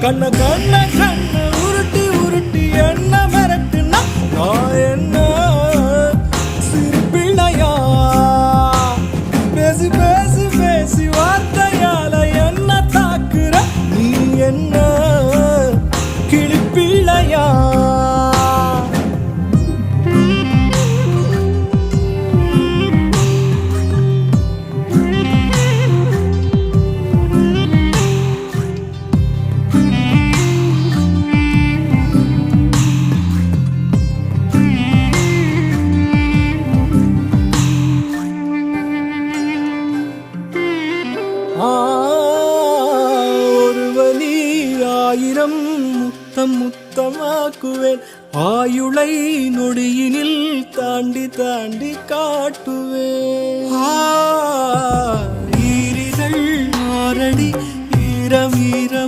கண்ண கண்ண கண்ண உருட்டி உருட்டி என்ன மிரட்டுனா நான் என்ன சிறு பிள்ளையா பேசி பேசி பேசி வார்த்தையால என்ன தாக்குற நீ என்ன கிளிப்பிள்ளையா ஒரு வலி ஆயிரம் முத்தம் முத்தமாக்குவேன் ஆயுளை நொடியினில் தாண்டி தாண்டி காட்டுவேன் ஈரிகள் ஆரடி ஈரம் ஈரம்